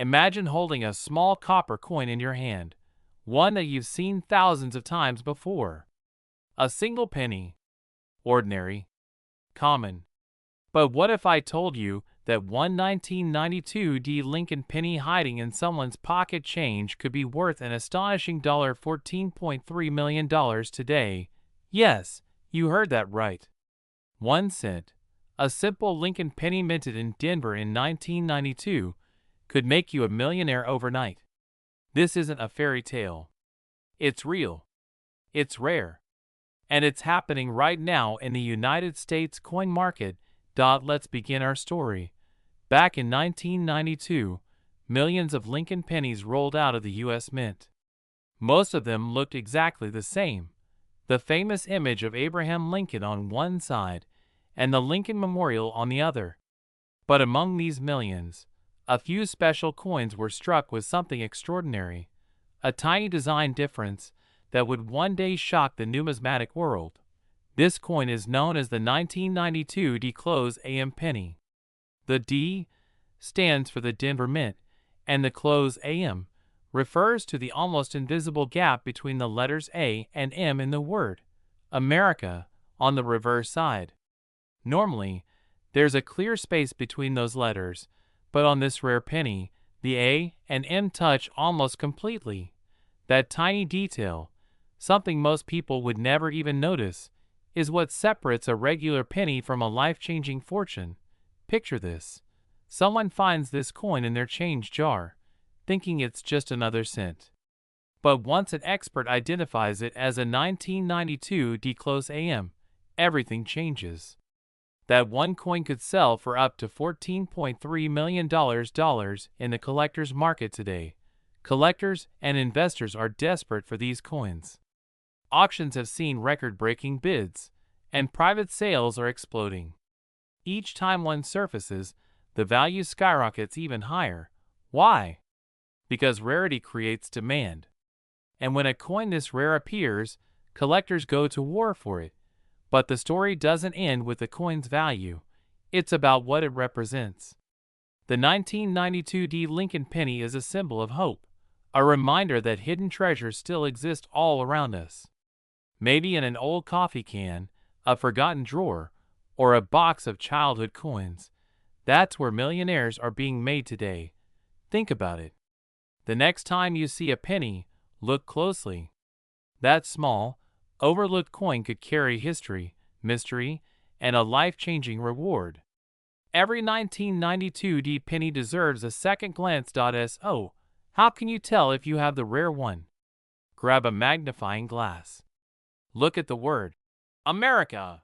Imagine holding a small copper coin in your hand, one that you've seen thousands of times before. A single penny. Ordinary. Common. But what if I told you that one 1992 Lincoln penny hiding in someone's pocket change could be worth an astonishing $14.3 million today? Yes, you heard that right. 1 cent, a simple Lincoln penny minted in Denver in 1992, could make you a millionaire overnight. This isn't a fairy tale. It's real. It's rare. And it's happening right now in the United States coin market. Let's begin our story. Back in 1992, millions of Lincoln pennies rolled out of the U.S. Mint. Most of them looked exactly the same. The famous image of Abraham Lincoln on one side and the Lincoln Memorial on the other. But among these millions, a few special coins were struck with something extraordinary, a tiny design difference that would one day shock the numismatic world. This coin is known as the 1992 D-Close AM penny. The D stands for the Denver Mint, and the close AM refers to the almost invisible gap between the letters A and M in the word America on the reverse side. Normally, there's a clear space between those letters, but on this rare penny, the A and M touch almost completely. That tiny detail, something most people would never even notice, is what separates a regular penny from a life-changing fortune. Picture this. Someone finds this coin in their change jar, thinking it's just another cent. But once an expert identifies it as a 1992 D-Close AM, everything changes. That one coin could sell for up to $14.3 million in the collector's market today. Collectors and investors are desperate for these coins. Auctions have seen record-breaking bids, and private sales are exploding. Each time one surfaces, the value skyrockets even higher. Why? Because rarity creates demand. And when a coin this rare appears, collectors go to war for it. But the story doesn't end with the coin's value. It's about what it represents. The 1992 D Lincoln penny is a symbol of hope, a reminder that hidden treasures still exist all around us. Maybe in an old coffee can, a forgotten drawer, or a box of childhood coins. That's where millionaires are being made today. Think about it. The next time you see a penny, look closely. That small, overlooked coin could carry history, mystery, and a life-changing reward. Every 1992 D penny deserves a second glance. So, how can you tell if you have the rare one? Grab a magnifying glass. Look at the word America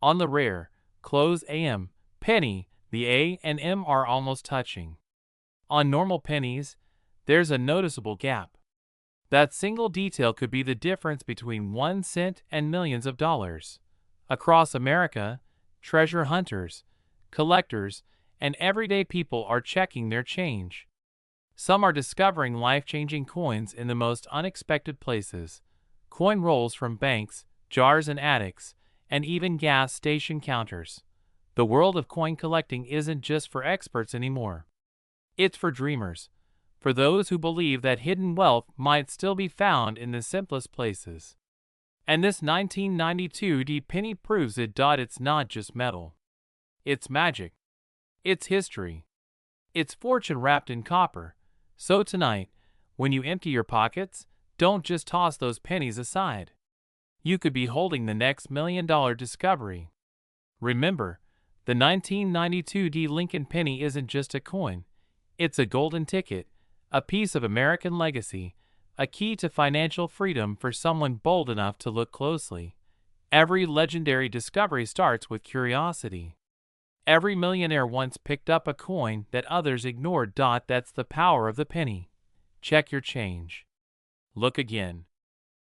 on the rare, close AM penny. The A and M are almost touching. On normal pennies, there's a noticeable gap. That single detail could be the difference between 1 cent and millions of dollars. Across America, treasure hunters, collectors, and everyday people are checking their change. Some are discovering life-changing coins in the most unexpected places. Coin rolls from banks, jars in attics, and even gas station counters. The world of coin collecting isn't just for experts anymore. It's for dreamers, for those who believe that hidden wealth might still be found in the simplest places. And this 1992 D penny proves it. It's not just metal. It's magic. It's history. It's fortune wrapped in copper. So tonight, when you empty your pockets, don't just toss those pennies aside. You could be holding the next $1 million discovery. Remember, the 1992 D Lincoln penny isn't just a coin. It's a golden ticket, a piece of American legacy, a key to financial freedom for someone bold enough to look closely. Every legendary discovery starts with curiosity. Every millionaire once picked up a coin that others ignored. That's the power of the penny. Check your change. Look again.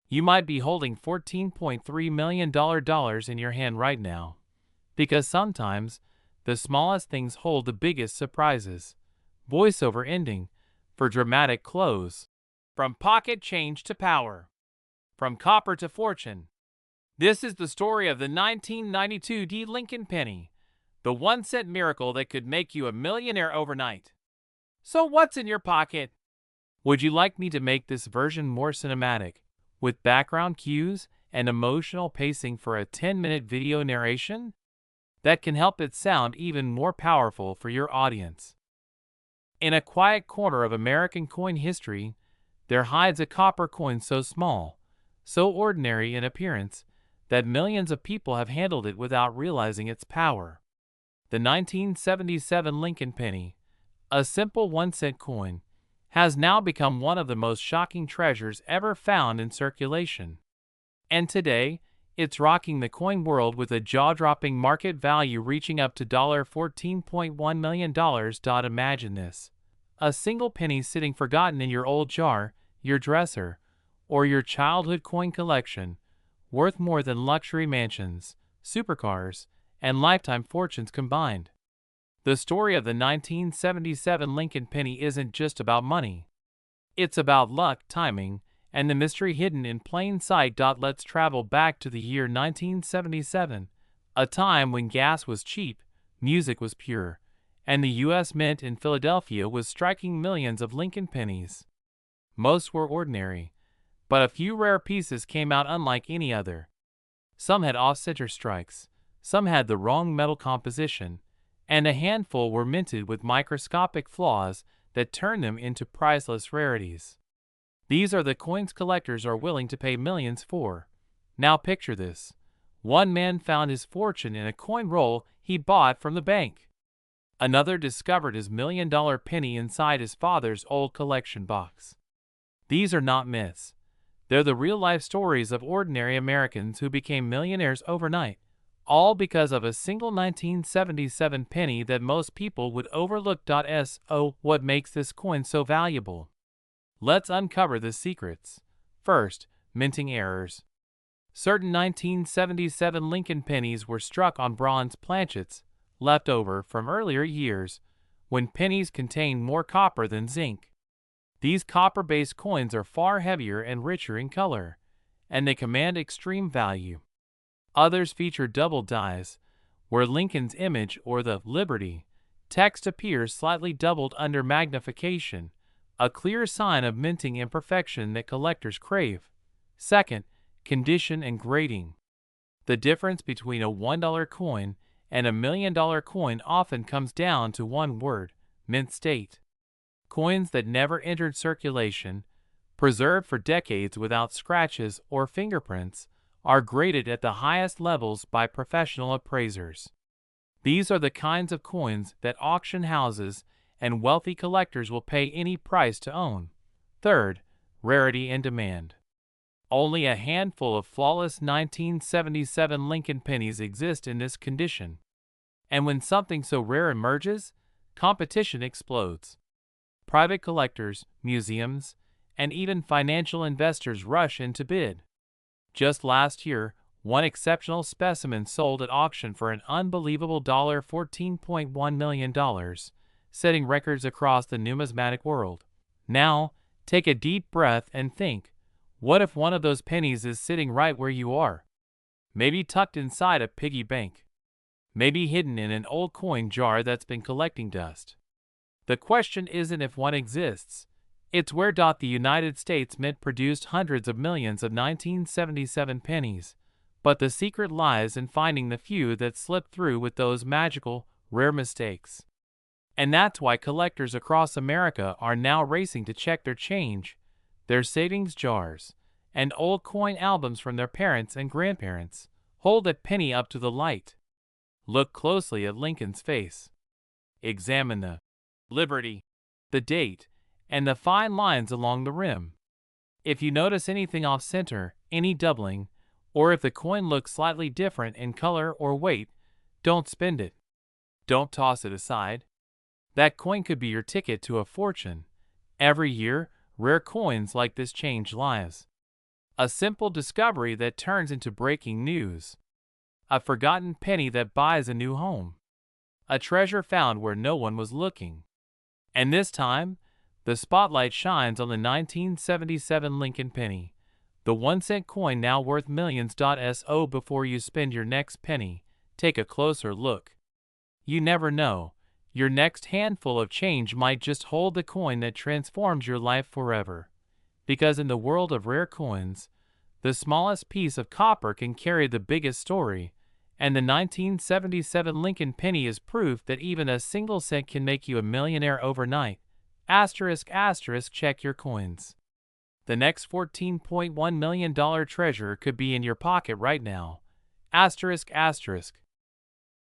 You might be holding $14.3 million in your hand right now. Because sometimes, the smallest things hold the biggest surprises. Voiceover ending for dramatic close. From pocket change to power. From copper to fortune. This is the story of the 1992 D Lincoln penny, the 1 cent miracle that could make you a millionaire overnight. So what's in your pocket? Would you like me to make this version more cinematic, with background cues and emotional pacing for a 10-minute video narration? That can help it sound even more powerful for your audience. In a quiet corner of American coin history, there hides a copper coin so small, so ordinary in appearance, that millions of people have handled it without realizing its power. The 1977 Lincoln penny, a simple 1-cent coin, has now become one of the most shocking treasures ever found in circulation. And today, it's rocking the coin world with a jaw-dropping market value reaching up to $14.1 million. Imagine this. A single penny sitting forgotten in your old jar, your dresser, or your childhood coin collection, worth more than luxury mansions, supercars, and lifetime fortunes combined. The story of the 1977 Lincoln penny isn't just about money. It's about luck, timing, and the mystery hidden in plain sight. Let's travel back to the year 1977, a time when gas was cheap, music was pure, and the U.S. Mint in Philadelphia was striking millions of Lincoln pennies. Most were ordinary, but a few rare pieces came out unlike any other. Some had off-center strikes, some had the wrong metal composition, and a handful were minted with microscopic flaws that turned them into priceless rarities. These are the coins collectors are willing to pay millions for. Now picture this. One man found his fortune in a coin roll he bought from the bank. Another discovered his million-dollar penny inside his father's old collection box. These are not myths. They're the real-life stories of ordinary Americans who became millionaires overnight, all because of a single 1977 penny that most people would overlook. So, what makes this coin so valuable? Let's uncover the secrets. First, minting errors. Certain 1977 Lincoln pennies were struck on bronze planchets, left over from earlier years, when pennies contained more copper than zinc. These copper-based coins are far heavier and richer in color, and they command extreme value. Others feature double dies, where Lincoln's image or the Liberty text appears slightly doubled under magnification, a clear sign of minting imperfection that collectors crave. Second, condition and grading. The difference between a $1 coin and a $1 million coin often comes down to one word: mint state. Coins that never entered circulation, preserved for decades without scratches or fingerprints, are graded at the highest levels by professional appraisers. These are the kinds of coins that auction houses and wealthy collectors will pay any price to own. Third, rarity and demand. Only a handful of flawless 1977 Lincoln pennies exist in this condition. And when something so rare emerges, competition explodes. Private collectors, museums, and even financial investors rush in to bid. Just last year, one exceptional specimen sold at auction for an unbelievable $14.1 million, setting records across the numismatic world. Now, take a deep breath and think, what if one of those pennies is sitting right where you are? Maybe tucked inside a piggy bank. Maybe hidden in an old coin jar that's been collecting dust. The question isn't if one exists. It's where. The United States Mint produced hundreds of millions of 1977 pennies, but the secret lies in finding the few that slip through with those magical, rare mistakes. And that's why collectors across America are now racing to check their change, their savings jars, and old coin albums from their parents and grandparents. Hold that penny up to the light. Look closely at Lincoln's face. Examine the Liberty, the date, and the fine lines along the rim. If you notice anything off-center, any doubling, or if the coin looks slightly different in color or weight, don't spend it. Don't toss it aside. That coin could be your ticket to a fortune. Every year, rare coins like this change lives. A simple discovery that turns into breaking news. A forgotten penny that buys a new home. A treasure found where no one was looking. And this time, the spotlight shines on the 1977 Lincoln penny, the 1-cent coin now worth millions. So before you spend your next penny, take a closer look. You never know, Your next handful of change might just hold the coin that transforms your life forever. Because in the world of rare coins, the smallest piece of copper can carry the biggest story, and the 1977 Lincoln penny is proof that even a single cent can make you a millionaire overnight. Asterisk asterisk, check your coins. The next $14.1 million treasure could be in your pocket right now. Asterisk asterisk.